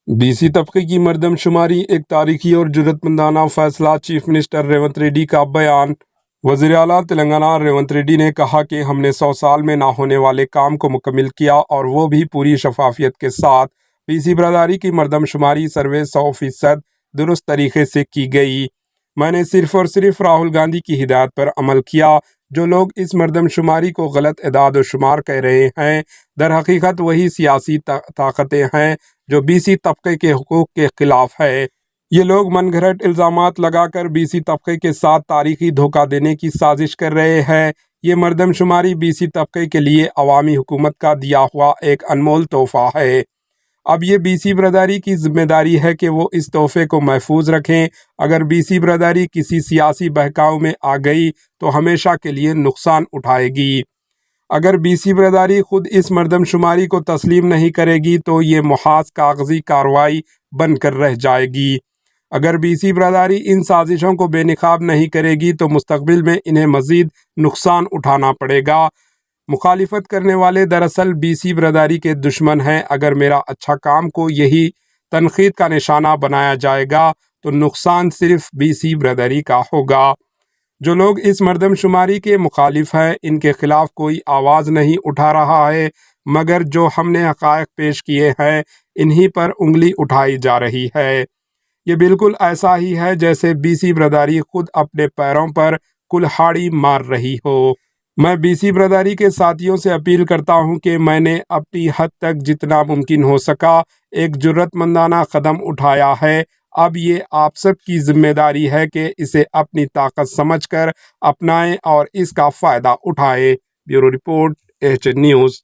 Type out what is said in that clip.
BC तबके की मर्दम शुमारी एक तारीखी और जुर्रतमंदाना फैसला। चीफ मिनिस्टर रेवंत रेड्डी का बयान। वज़ीर आला तेलंगाना रेवंत रेड्डी ने कहा कि हमने 100 साल में ना होने वाले काम को मुकम्मल किया और वो भी पूरी शफाफियत के साथ। बीसी बरादरी की मर्दम शुमारी सर्वे 100% दुरुस्त तरीके से की गई। मैंने सिर्फ और सिर्फ राहुल गांधी की हिदायत पर अमल किया। जो लोग इस मर्दम शुमारी को गलत इदाद व शुमार कह रहे हैं, दर हकीकत वही सियासी ताकतें हैं जो बीसी तबके के हुकूक के खिलाफ है। ये लोग मनगढ़ंत इल्ज़ामात लगाकर बीसी तबके के साथ तारीखी धोखा देने की साजिश कर रहे हैं। ये मर्दमशुमारी बीसी तबके के लिए अवामी हुकूमत का दिया हुआ एक अनमोल तोहफा है। अब ये बीसी बरादरी की जिम्मेदारी है कि वो इस तोहफे को महफूज रखें। अगर बीसी बरादरी किसी सियासी बहकाव में आ गई तो हमेशा के लिए नुकसान उठाएगी। अगर बीसी बरादरी खुद इस मर्दमशुमारी को तस्लीम नहीं करेगी तो ये मुहाज कागजी कार्रवाई बनकर रह जाएगी। अगर बीसी बरादरी इन साजिशों को बेनकाब नहीं करेगी तो मुस्तकबिल में इन्हें मज़ीद नुकसान उठाना पड़ेगा। मुखालिफत करने वाले दरअसल बीसी बरादरी के दुश्मन हैं। अगर मेरा अच्छा काम को यही तनकीद का निशाना बनाया जाएगा तो नुकसान सिर्फ बीसी बरादरी का होगा। जो लोग इस मर्दमशुमारी के मुखालिफ हैं, इनके खिलाफ कोई आवाज़ नहीं उठा रहा है, मगर जो हमने हक़ाइक़ पेश किए हैं इन्हीं पर उंगली उठाई जा रही है। ये बिल्कुल ऐसा ही है जैसे बीसी बरादरी खुद अपने पैरों पर कुल्हाड़ी मार रही हो। मैं बीसी बरादरी के साथियों से अपील करता हूं कि मैंने अपनी हद तक जितना मुमकिन हो सका एक जुर्रतमंदाना कदम उठाया है। अब ये आप सब की जिम्मेदारी है कि इसे अपनी ताकत समझकर अपनाएं और इसका फ़ायदा उठाएं। Bureau report, H news.